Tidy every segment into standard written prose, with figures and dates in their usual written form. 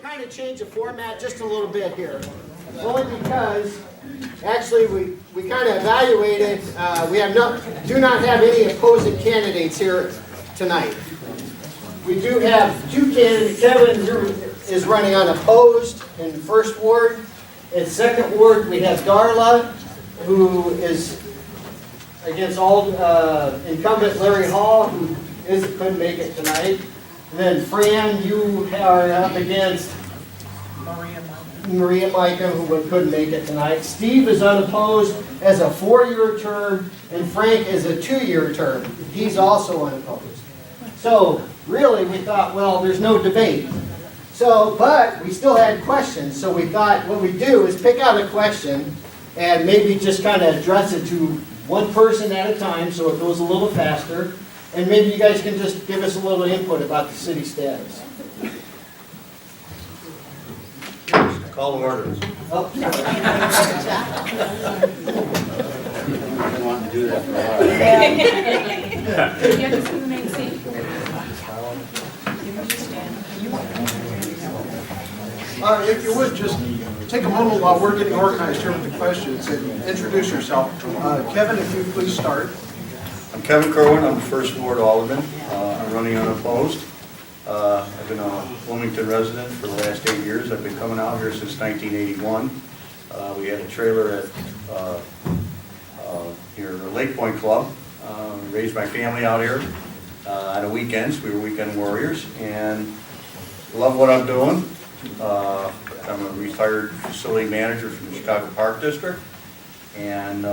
Kind of change the format just a little bit here. Only because, actually, we kind of evaluated, do not have any opposing candidates here tonight. We do have two candidates. Kevin is running unopposed in first ward. In second ward, we have Darla, who is against incumbent Larry Hall, who couldn't make it tonight. And then Fran, you are up against Maria Micah, who couldn't make it tonight. Steve is unopposed as a 4-year term, and Frank is a 2-year term. He's also unopposed. So really, we thought, well, there's no debate. But we still had questions. So we thought what we do is pick out a question and maybe just kind of address it to one person at a time, so it goes a little faster. And maybe you guys can just give us a little input about the city status. Call to order. Oh, I've been wanting to do that for a while. You have to see the main seat. If you would, just take a moment while we're getting organized here with the questions and introduce yourself. Kevin, if you please start. I'm Kevin Kerwin. I'm the first ward alderman. I'm running unopposed. I've been a Wilmington resident for the last 8 years. I've been coming out here since 1981. We had a trailer at here, the Lake Point Club. Raised my family out here on the weekends. We were weekend warriors and love what I'm doing. I'm a retired facility manager from the Chicago Park District, and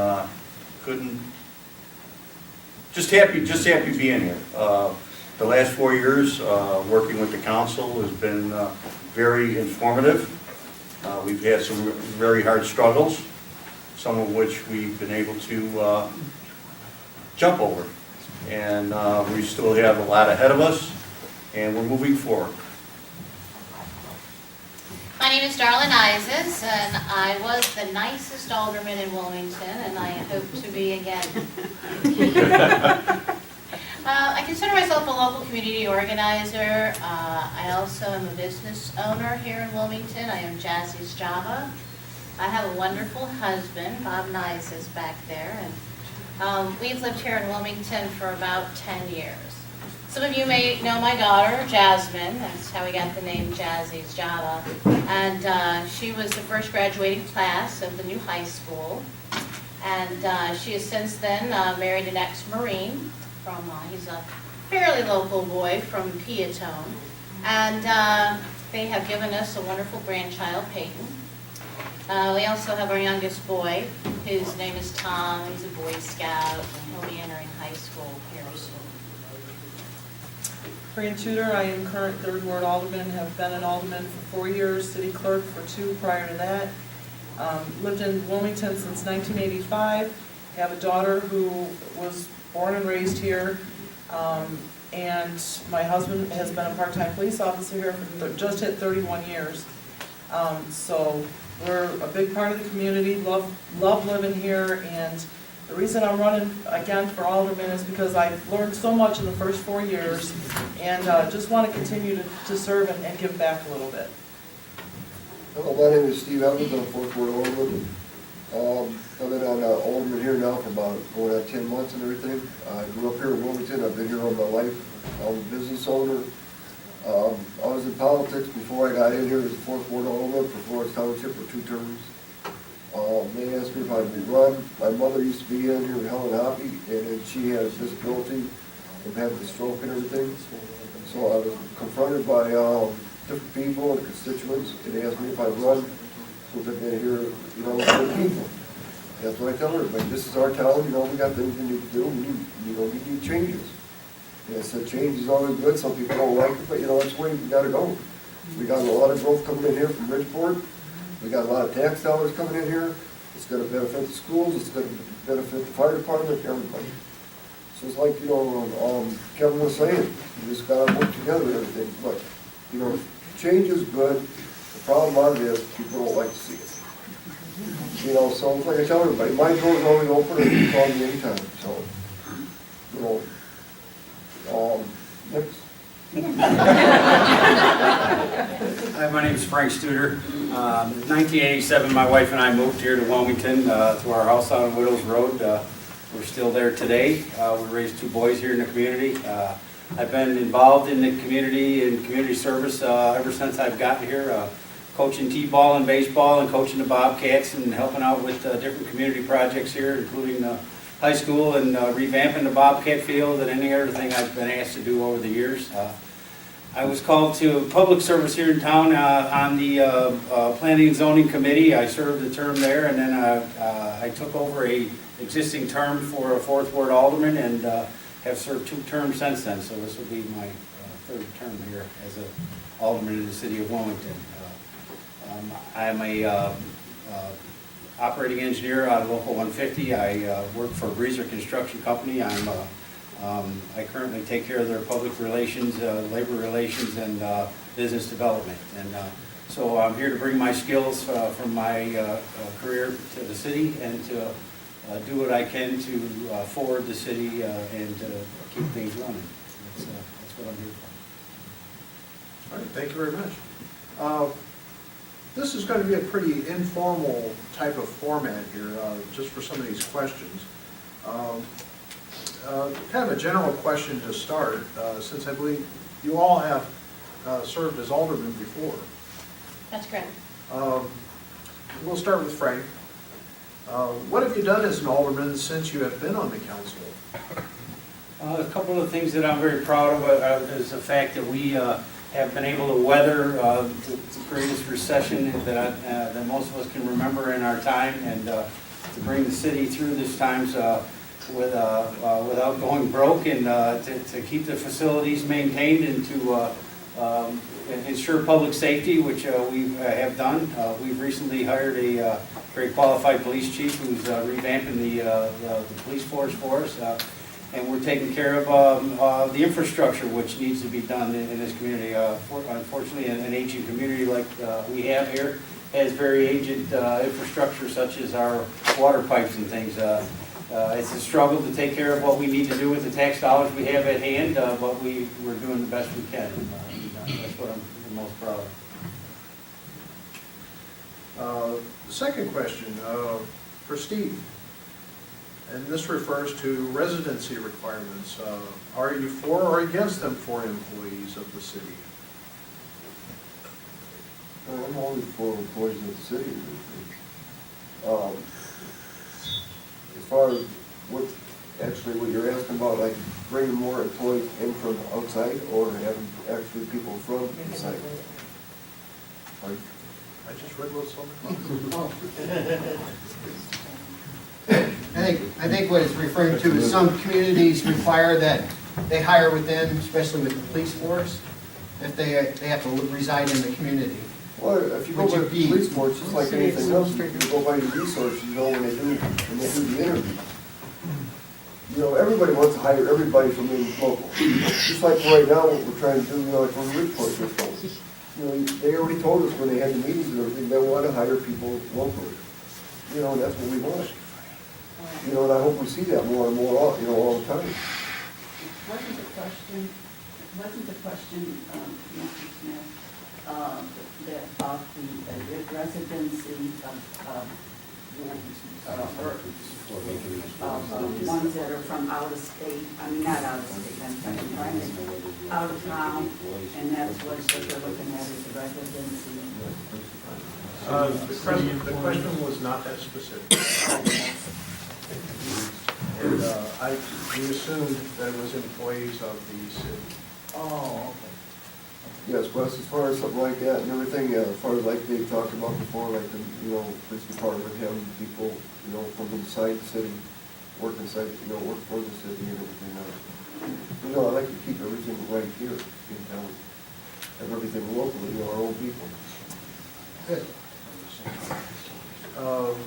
just happy being here. The last 4 years working with the council has been very informative. We've had some very hard struggles, some of which we've been able to jump over, and we still have a lot ahead of us, and we're moving forward. My name is Darla Nizes, and I was the nicest alderman in Wilmington, and I hope to be again. I consider myself a local community organizer. I also am a business owner here in Wilmington. I am Jazzy's Java. I have a wonderful husband, Bob Nizes, back there, and we've lived here in Wilmington for about 10 years. Some of you may know my daughter, Jasmine. That's how we got the name Jazzy's Java. And she was the first graduating class of the new high school. And she has since then married an ex-Marine from, he's a fairly local boy from Peatone. And they have given us a wonderful grandchild, Peyton. We also have our youngest boy, whose name is Tom. He's a Boy Scout, and he'll be entering high school here soon. Fran Tudor, I am current third ward alderman, have been an alderman for 4 years, city clerk for 2 prior to that. Lived in Wilmington since 1985. Have a daughter who was born and raised here. And my husband has been a part-time police officer here for just hit 31 years. So we're a big part of the community, love living here, and the reason I'm running again for alderman is because I've learned so much in the first 4 years, and just want to continue to serve and give back a little bit. Hello, my name is Steve Evans. I'm fourth ward alderman. I've been on alderman here now for about going on 10 months and everything. I grew up here in Wilmington. I've been here all my life. I'm a business owner. I was in politics before I got in here as a fourth ward alderman for Forest Township for 2 terms. They asked me if I would run. My mother used to be in here with Helen Hoppy, and she had a disability and had the stroke and everything. So I was confronted by different people and constituents, and they asked me if I'd run so that they hear, for the people. That's what I tell everybody. This is our town. We got things we need to do. We need changes. And I said change is always good. Some people don't like it, but that's the way we got to go. We got a lot of growth coming in here from Bridgeport. We got a lot of tax dollars coming in here. It's going to benefit the schools. It's going to benefit the fire department, everybody. So it's like, Kevin was saying, you just got to work together and everything. But, change is good. The problem on it is people don't like to see it. So it's like I tell everybody, my door is always open and you can call me anytime. So, next. is Frank Studer. 1987, my wife and I moved here to Wilmington to our house on Widows Road. We're still there today. We raised 2 boys here in the community. I've been involved in the community and community service ever since I've gotten here, coaching t-ball and baseball and coaching the Bobcats and helping out with different community projects here, including the high school and revamping the Bobcat field and any other thing I've been asked to do over the years. I was called to public service here in town on the Planning and Zoning Committee. I served a term there, and then I took over a existing term for a 4th Ward Alderman and have served 2 terms since then. So this will be my 3rd term here as an Alderman in the city of Wilmington. I'm a operating engineer out of Local 150. I work for Breezer Construction Company. I currently take care of their public relations, labor relations, and business development. And so I'm here to bring my skills from my career to the city and to do what I can to forward the city and keep things running. That's what I'm here for. All right, thank you very much. This is going to be a pretty informal type of format here, just for some of these questions. Kind of a general question to start, since I believe you all have served as aldermen before. That's correct. We'll start with Frank. What have you done as an alderman since you have been on the council? A couple of things that I'm very proud of is the fact that we have been able to weather the greatest recession that most of us can remember in our time, and to bring the city through this times without going broke, and to keep the facilities maintained, and to ensure public safety, which we have done. We've recently hired a very qualified police chief who's revamping the police force for us. And we're taking care of the infrastructure which needs to be done in this community. Unfortunately, an aging community like we have here has very aged infrastructure, such as our water pipes and things. It's a struggle to take care of what we need to do with the tax dollars we have at hand, but we're doing the best we can. That's what I'm the most proud of. The second question for Steve, and this refers to residency requirements. Are you for or against them for employees of the city? I'm always for employees of the city. As far as what you're asking about, like bringing more employees in from outside or having actually people from inside? I just read what's on the clock. I think what it's referring to is some communities require that they hire within, especially with the police force, if they have to reside in the community. Well, if you go by the police force, just like anything else, you go by your resources, when they do the interview. Everybody wants to hire everybody from the local. Just like right now, what we're trying to do, like from Ridgeport, they already told us when they had the meetings and everything, they want to hire people locally. And that's what we want. And I hope we see that more and more, all the time. Wasn't the question, Mr. Smith, that about the residency of ones that are from out of state, not out of state, out of town, and that's what they're looking at is the residency. The question was not that specific. And we assumed that it was employees of the city. Oh, okay. Yes, Wes, as far as something like that and everything, as far as like they talked about before, like the, police department having people, from inside the city, work inside, work for the city and everything else. I like to keep everything right here in town. Have everything locally, our own people. Good.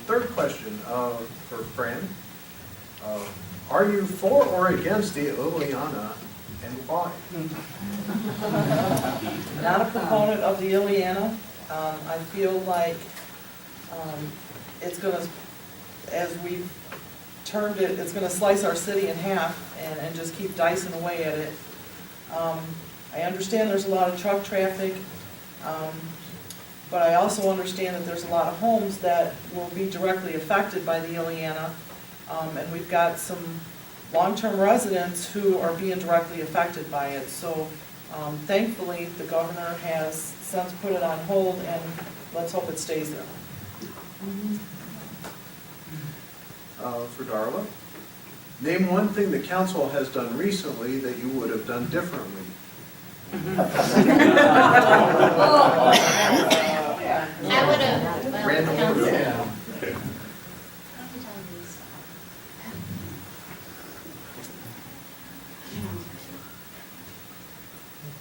Third question for Fran. Are you for or against the Ileana, and why? Not a proponent of the Ileana. I feel like it's gonna, as we've termed it, it's gonna slice our city in half and just keep dicing away at it. I understand there's a lot of truck traffic. But I also understand that there's a lot of homes that will be directly affected by the Ileana. And we've got some long-term residents who are being directly affected by it. So thankfully, the governor has since put it on hold, and let's hope it stays there. For Darla, name one thing the council has done recently that you would have done differently. I would have, well, Random council. order.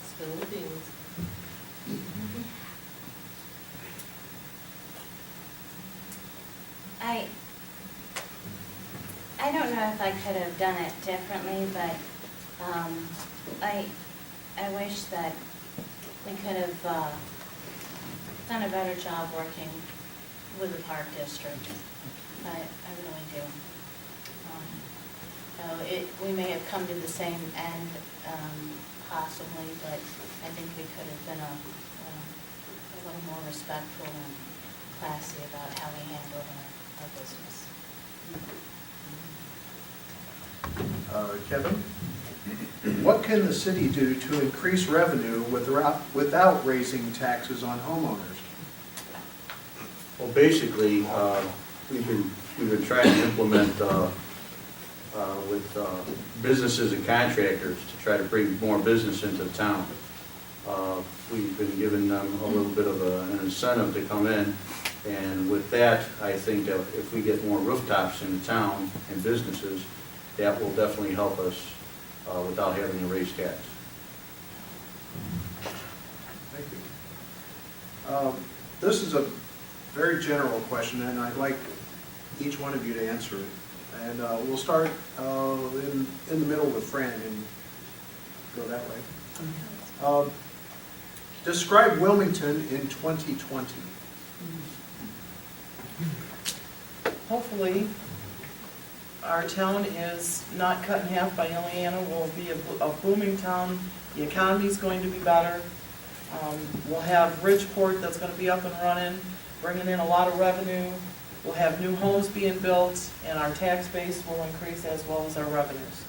Spill the beans. I don't know if I could have done it differently, but I wish that we could have done a better job working with the park district. I really do. We may have come to the same end possibly, but I think we could have been a little more respectful and classy about how we handled our business. Kevin, what can the city do to increase revenue without raising taxes on homeowners? Well, basically, we've been trying to implement with businesses and contractors to try to bring more business into the town. We've been giving them a little bit of an incentive to come in, and with that, I think that if we get more rooftops in the town and businesses, that will definitely help us without having to raise tax. Thank you. This is a very general question, and I'd like each one of you to answer it. And we'll start in the middle with Fran and go that way. Describe Wilmington in 2020. Hopefully, our town is not cut in half by Ileana. We'll be a booming town. The economy's going to be better. We'll have Bridgeport that's going to be up and running, bringing in a lot of revenue. We'll have new homes being built, and our tax base will increase as well as our revenues.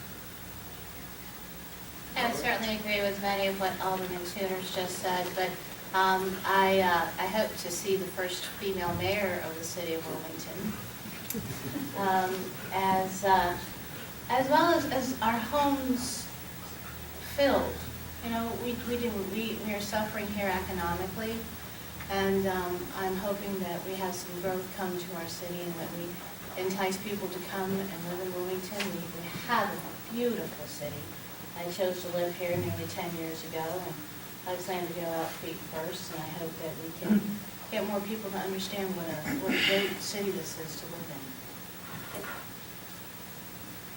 I certainly agree with many of what Alderman Tuners just said, but I hope to see the first female mayor of the city of Wilmington. As well as our homes filled. You know, we are suffering here economically, and I'm hoping that we have some growth come to our city and that we entice people to come and live in Wilmington. We have a beautiful city. I chose to live here nearly 10 years ago, and I plan to go out feet first, and I hope that we can get more people to understand what a great city this is to live in.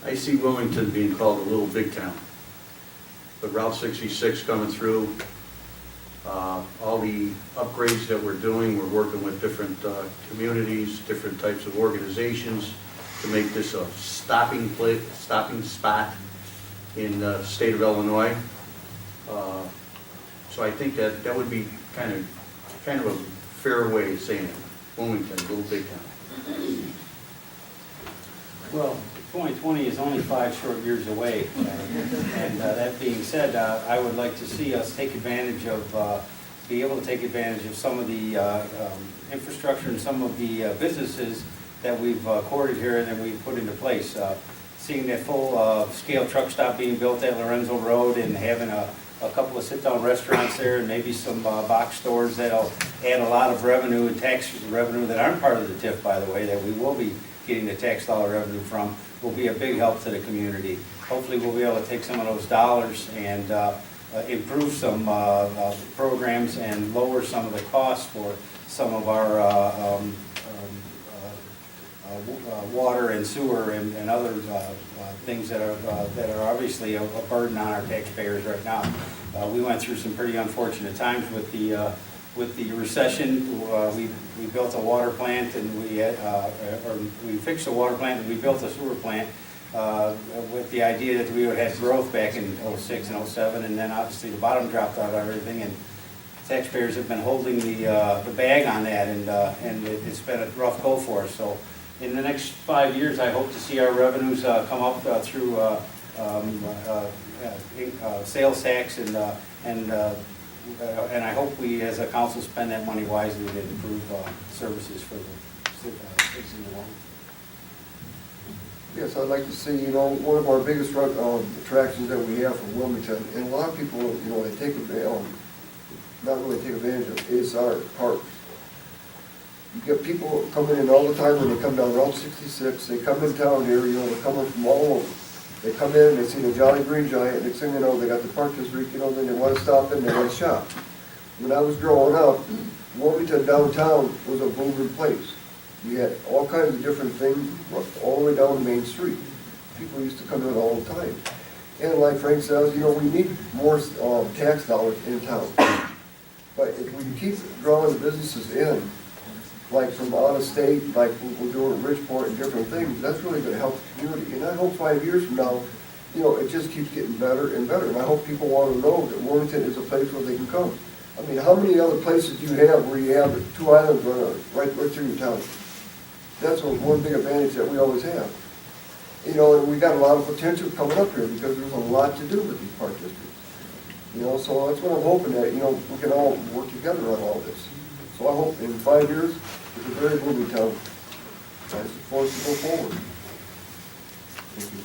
I see Wilmington being called a little big town. But Route 66 coming through, all the upgrades that we're doing, we're working with different communities, different types of organizations to make this a stopping spot in the state of Illinois. So I think that would be kind of a fair way of saying it. Wilmington, a little big town. Well, 2020 is only 5 short years away, and that being said, I would like to see us take advantage of, be able to take advantage of some of the infrastructure and some of the businesses that we've courted here and that we've put into place. Seeing that full-scale truck stop being built at Lorenzo Road and having a couple of sit-down restaurants there and maybe some box stores that'll add a lot of revenue and tax revenue that aren't part of the TIF, by the way, that we will be getting the tax dollar revenue from, will be a big help to the community. Hopefully we'll be able to take some of those dollars and improve some programs and lower some of the costs for some of our water and sewer and other things that are obviously a burden on our taxpayers right now. We went through some pretty unfortunate times with the recession. We built a water plant and we fixed a water plant and we built a sewer plant with the idea that we would have growth back in '06 and '07, and then obviously the bottom dropped out of everything, and taxpayers have been holding the bag on that, and it's been a rough go for us. So in the next 5 years, I hope to see our revenues come up through sales tax, and I hope we, as a council, spend that money wisely to improve services for the citizens of Wilmington. Yes, I'd like to see, one of our biggest attractions that we have from Wilmington, and a lot of people, they take advantage, not really take advantage of, is our parks. You get people coming in all the time when they come down Route 66, they come in town here, they're coming from all over. They come in, they see the Jolly Green Giant, next thing you know, they got the park district, then they want to stop in, they want to shop. When I was growing up, Wilmington downtown was a booming place. We had all kinds of different things, all the way down the main street. People used to come in all the time. And like Frank says, we need more tax dollars in town. But if we keep drawing the businesses in, like from out of state, like we're doing at Bridgeport and different things, that's really gonna help the community. And I hope 5 years from now, it just keeps getting better and better. And I hope people want to know that Wilmington is a place where they can come. I mean, how many other places do you have where you have 2 islands right through your town? That's one big advantage that we always have. And we got a lot of potential coming up here because there's a lot to do with these park districts. So that's what I'm hoping that, we can all work together on all this. So I hope in 5 years, it's a very booming town. And it's forced to go forward. Thank you.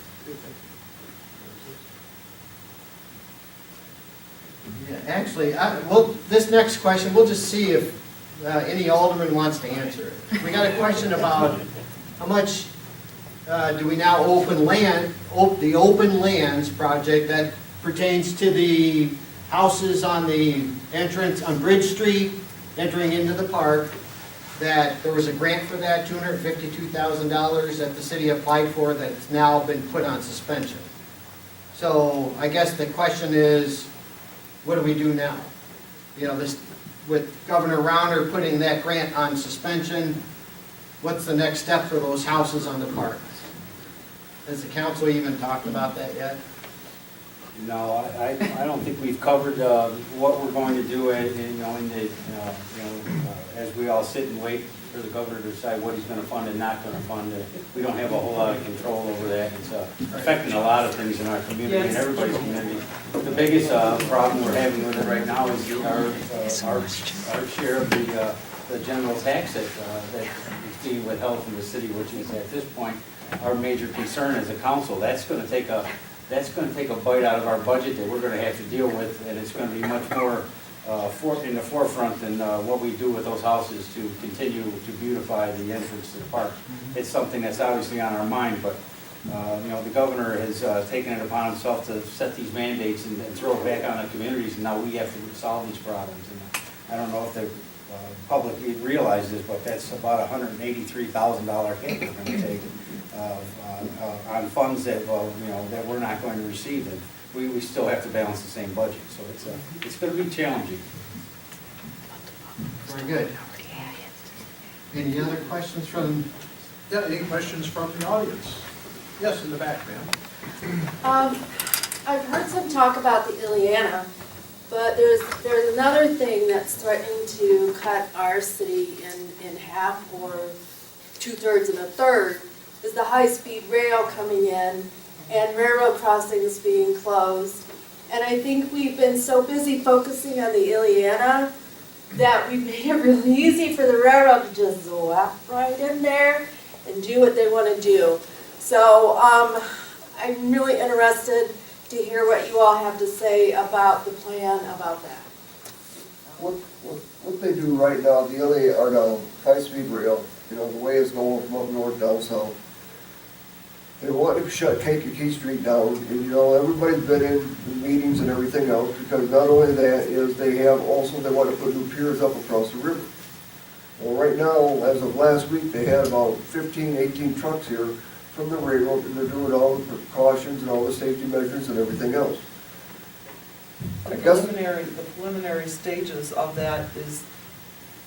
Yeah, actually, this next question, we'll just see if any alderman wants to answer it. We got a question about how much do we now the open lands project that pertains to the houses on the entrance on Bridge Street, entering into the park, that there was a grant for that, $252,000 that the city applied for, that's now been put on suspension. So I guess the question is, what do we do now? With Governor Rauner putting that grant on suspension, what's the next step for those houses on the park? Has the council even talked about that yet? No, I don't think we've covered what we're going to do, as we all sit and wait for the governor to decide what he's going to fund and not going to fund. We don't have a whole lot of control over that. It's affecting a lot of things in our community and everybody's community. The biggest problem we're having with it right now is our share of the general tax that is being withheld from the city, which is at this point our major concern as a council. That's going to take a bite out of our budget that we're going to have to deal with, and it's going to be much more in the forefront than what we do with those houses to continue to beautify the entrance to the park. It's something that's obviously on our mind, but the governor has taken it upon himself to set these mandates and throw it back on the communities, and now we have to solve these problems. And I don't know if the public realizes this, but that's about $183,000 hit we're going to take on funds that that we're not going to receive, and we still have to balance the same budget. So it's going to be challenging. Very good. Any other questions from? Yeah, any questions from the audience? Yes, in the back, ma'am. I've heard some talk about the Ileana, but there's another thing that's threatening to cut our city in half or 2/3 and a third, is the high-speed rail coming in and railroad crossings being closed. And I think we've been so busy focusing on the Ileana that we've made it really easy for the railroad to just zap right in there and do what they want to do. So I'm really interested to hear what you all have to say about the plan about that. What they do right now, the LA, or the high-speed rail, the way it's going from up north down south, they want to shut Kankakee Street down, and everybody's been in meetings and everything else, because not only that is they want to put new piers up across the river. Well, right now, as of last week, they had about 15, 18 trucks here from the railroad, and they're doing all the precautions and all the safety measures and everything else. The preliminary stages of that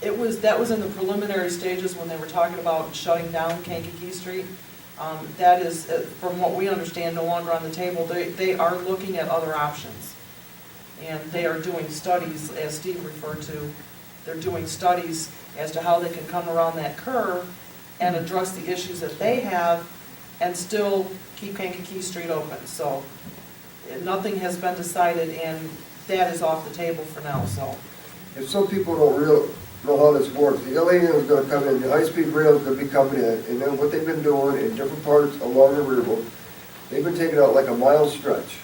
that was in the preliminary stages when they were talking about shutting down Kankakee Street. That is, from what we understand, no longer on the table. They are looking at other options. And they are doing studies, as Steve referred to, they're doing studies as to how they can come around that curve and address the issues that they have and still keep Kankakee Street open. So nothing has been decided, and that is off the table for now, so. And some people don't know how this works. The LAN is gonna come in, the high-speed rail is gonna be coming in, and then what they've been doing in different parts along the railroad, they've been taking out like a mile stretch.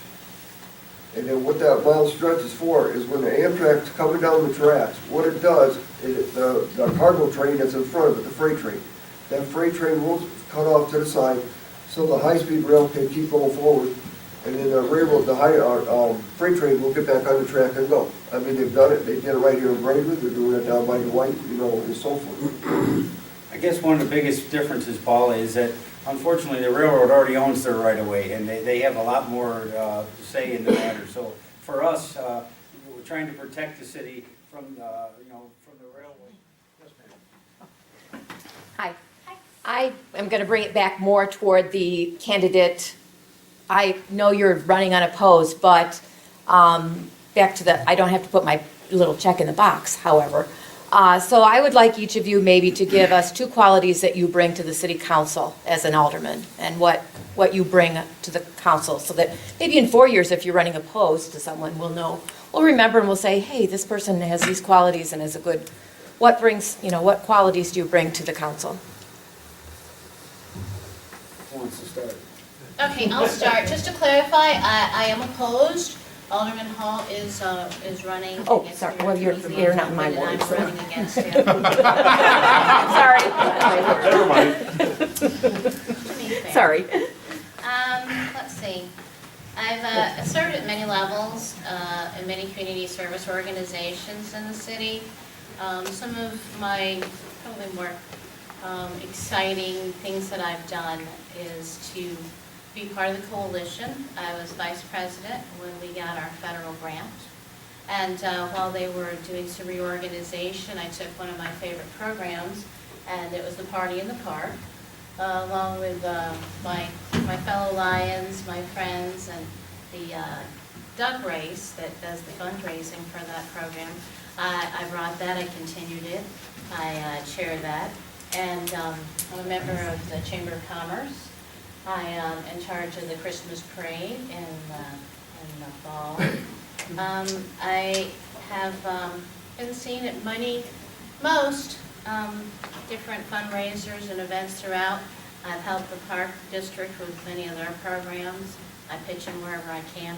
And then what that mile stretch is for is when the Amtrak's coming down the tracks, what it does is the cargo train that's in front of it, the freight train, that freight train will cut off to the side so the high-speed rail can keep going forward. And then the railroad, the freight train will get back on the track and go. I mean, they've done it, they did it right here in Braidwood, they're doing it down by the White, and so forth. I guess one of the biggest differences, Paul, is that unfortunately the railroad already owns their right of way, and they have a lot more say in the matter. So for us, we're trying to protect the city from, from the railway. Yes, ma'am. Hi. I am going to bring it back more toward the candidate. I know you're running unopposed, but back to I don't have to put my little check in the box, however. So I would like each of you maybe to give us 2 qualities that you bring to the city council as an alderman, and what you bring to the council, so that maybe in 4 years, if you're running opposed to someone, we'll remember and we'll say, hey, this person has these qualities and is a good, what qualities do you bring to the council? Who wants to start? Okay, I'll start. Just to clarify, I am opposed. Alderman Hall is running. Oh, against sorry. me. Well, you're not in my And ward, I'm so. running against him. Sorry. Never mind. To be fair. Sorry. Let's see. I've served at many levels in many community service organizations in the city. Some of my probably more exciting things that I've done is to be part of the coalition. I was vice president when we got our federal grant. And while they were doing some reorganization, I took one of my favorite programs, and it was the Party in the Park, along with my fellow Lions, my friends, and the duck race that does the fundraising for that program. I brought that, I continued it, I chair that, and I'm a member of the Chamber of Commerce. I am in charge of the Christmas parade in the fall. I have been seen at most different fundraisers and events throughout. I've helped the Park District with many of their programs. I pitch in wherever I can.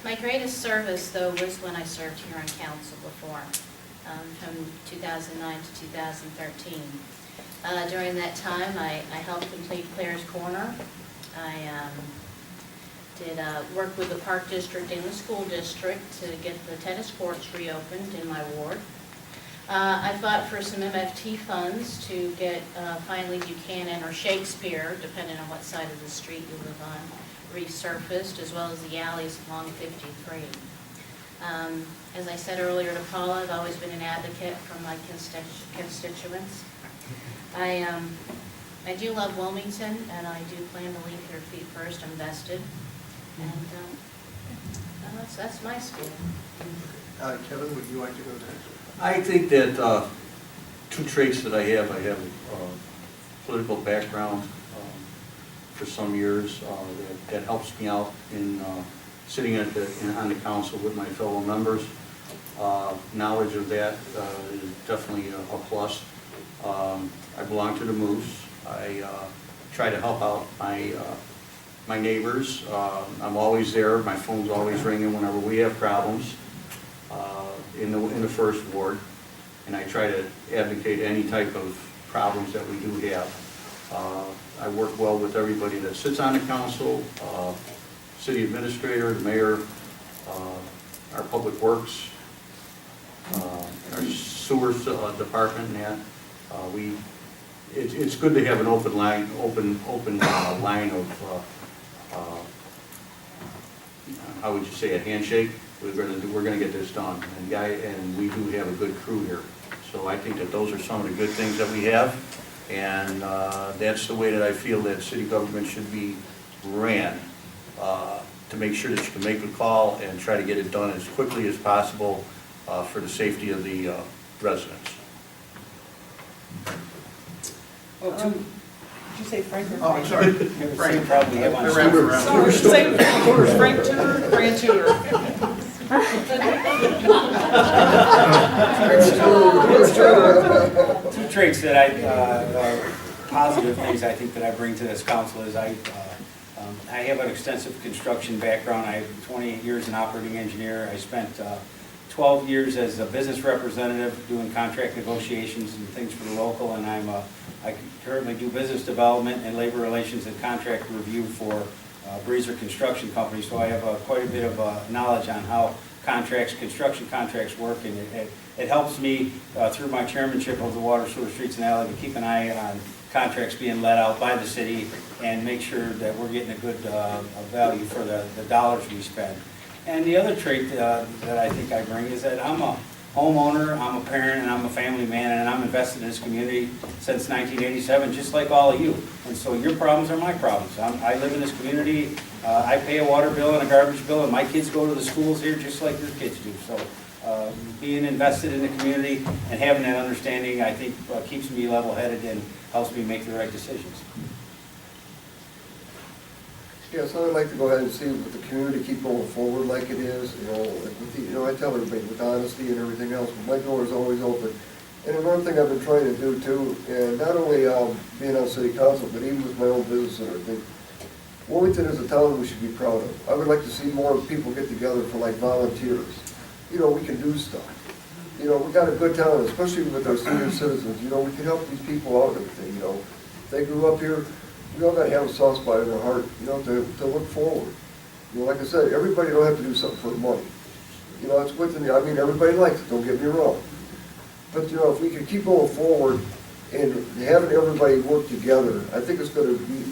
My greatest service, though, was when I served here on council before, from 2009 to 2013. During that time, I helped complete Claire's Corner. I did work with the Park District and the school district to get the tennis courts reopened in my ward. I fought for some MFT funds to get finally Buchanan or Shakespeare, depending on what side of the street you live on, resurfaced, as well as the alleys along 53. As I said earlier to Paula, I've always been an advocate for my constituents. I do love Wilmington, and I do plan to leave here feet first. I'm vested, and that's my spiel. Kevin, would you like to go next? I think that 2 traits that I have political background for some years that helps me out in sitting on the council with my fellow members. Knowledge of that is definitely a plus. I belong to the Moose. I try to help out my neighbors. I'm always there. My phone's always ringing whenever we have problems in the first ward, and I try to advocate any type of problems that we do have. I work well with everybody that sits on the council, city administrator, the mayor, our public works, our sewers department, and that. It's good to have an open line of how would you say, a handshake. We're gonna get this done, and we do have a good crew here. So I think that those are some of the good things that we have, and that's the way that I feel that city government should be ran. to make sure that you can make a call and try to get it done as quickly as possible for the safety of the residents. Did you say Frank or Oh, I'm Frank? sorry. Frank probably have on. I wrapped around. Sorry, same thing. Frank Tudor, Fran Tudor. Two traits that positive things I think that I bring to this council is I have an extensive construction background. I have 28 years in operating engineer. I spent 12 years as a business representative doing contract negotiations and things for the local, and I currently do business development and labor relations and contract review for Breezer Construction Company, so I have quite a bit of knowledge on how construction contracts work, and it helps me through my chairmanship of the Water, Sewer, Streets, and Alley to keep an eye on contracts being let out by the city and make sure that we're getting a good value for the dollars we spend. And the other trait that I think I bring is that I'm a homeowner, I'm a parent, and I'm a family man, and I'm invested in this community since 1987, just like all of you. And so your problems are my problems. I live in this community, I pay a water bill and a garbage bill, and my kids go to the schools here just like your kids do. So being invested in the community and having that understanding, I think, keeps me level-headed and helps me make the right decisions. Yeah, so I'd like to go ahead and see with the community keep going forward like it is, like with I tell everybody with honesty and everything else, but my door is always open. And another thing I've been trying to do too, and not only being on city council, but even with my own business and everything, Wilmington is a town we should be proud of. I would like to see more people get together for like volunteers. We can do stuff. We got a good town, especially with our senior citizens. We can help these people out and everything. If they grew up here, we all got to have a soft spot in our heart, to look forward. Like I said, everybody don't have to do something for money. It's within everybody likes it, don't get me wrong. But, if we can keep going forward and having everybody work together, I think it's going to be,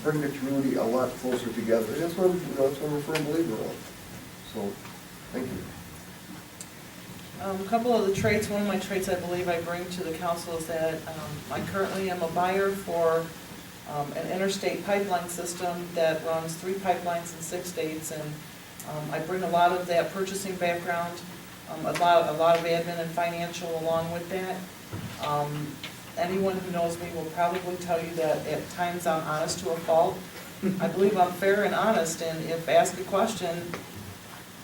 bring the community a lot closer together. And that's what, that's what I'm a firm believer of. So, thank you. A couple of the traits, one of my traits I believe I bring to the council is that I currently am a buyer for an interstate pipeline system that runs 3 pipelines in 6 states, and I bring a lot of that purchasing background, a lot of admin and financial along with that. Anyone who knows me will probably tell you that at times I'm honest to a fault. I believe I'm fair and honest, and if asked a question,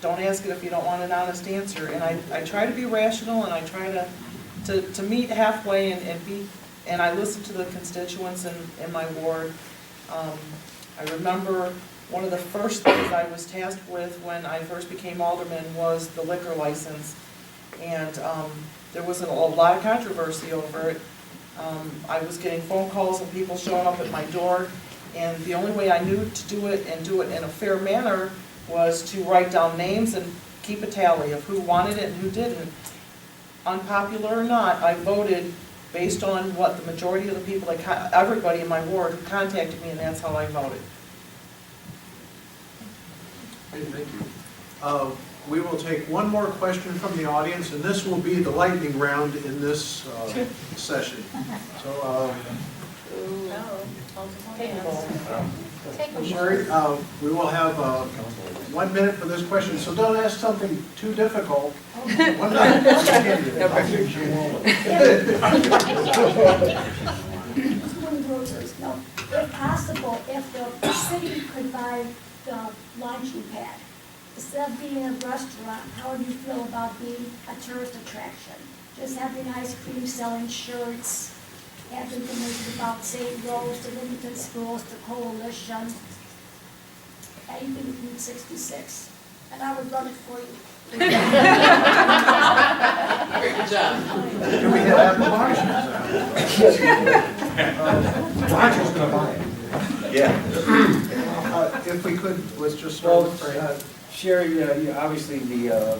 don't ask it if you don't want an honest answer. And I try to be rational, and I try to meet halfway and I listen to the constituents in my ward. I remember one of the first things I was tasked with when I first became alderman was the liquor license. And there was a lot of controversy over it. I was getting phone calls and people showing up at my door, and the only way I knew to do it and do it in a fair manner was to write down names and keep a tally of who wanted it and who didn't. Unpopular or not, I voted based on what the majority of the people, everybody in my ward who contacted me, and that's how I voted. Thank you. We will take one more question from the audience, and this will be the lightning round in this session. So, Sherry, we will have 1 minute for this question, so don't ask something too difficult. 1 minute. Now, if possible, if the city could buy the launching pad, instead of being a restaurant, how would you feel about being a tourist attraction? Just having ice cream, selling shirts, have information about St. Rose, the Wilmington Schools, the Coalition, anything from 66. And I would run it for you. Good job. Do we have Roger's going to buy it. Yeah. If we could, let's just start with Frank. Sherry, obviously the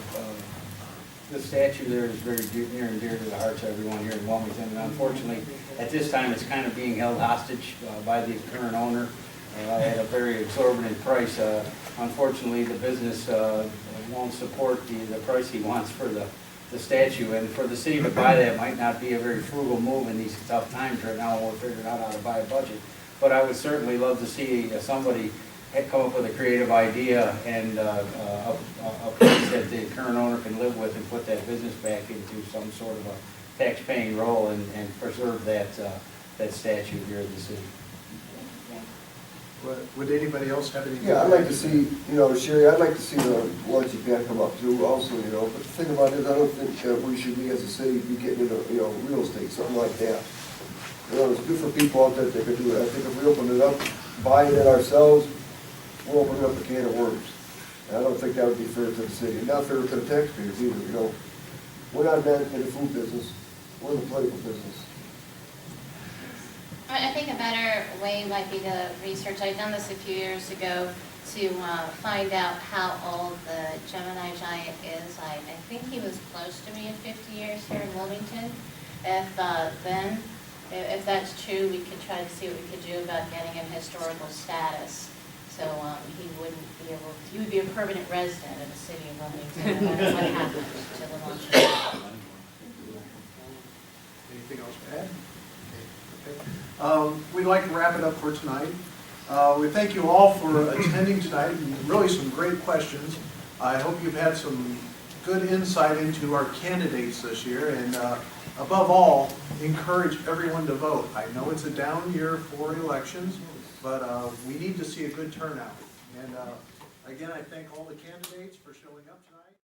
statue there is very near and dear to the hearts of everyone here in Wilmington, and unfortunately, at this time, it's kind of being held hostage by the current owner at a very exorbitant price. Unfortunately, the business won't support the price he wants for the statue, and for the city to buy that might not be a very frugal move in these tough times right now when we're figuring out how to buy a budget. But I would certainly love to see somebody had come up with a creative idea and a place that the current owner can live with and put that business back into some sort of a tax-paying role and preserve that statute here in the city. Would anybody else have anything? Yeah, I'd like to see, Sherry, I'd like to see the luncheon pad come up too also, but the thing about it is, I don't think we should be as a city be getting into, real estate, something like that. It's good for people out there that could do it. I think if we open it up, buying it ourselves, we're opening up a can of worms. And I don't think that would be fair to the city, and not fair to the taxpayers either, We're not in the food business, we're in the political business. I think a better way might be to research, I've done this a few years ago, to find out how old the Gemini giant is. I think he was close to being 50 years here in Wilmington. If that's true, we could try to see what we could do about getting him historical status. So he would be a permanent resident of the city of Wilmington, no matter what happens to the luncheon. Anything else to add? Okay. We'd like to wrap it up for tonight. We thank you all for attending tonight, and really some great questions. I hope you've had some good insight into our candidates this year, and above all, encourage everyone to vote. I know it's a down year for elections, but we need to see a good turnout. And again, I thank all the candidates for showing up tonight.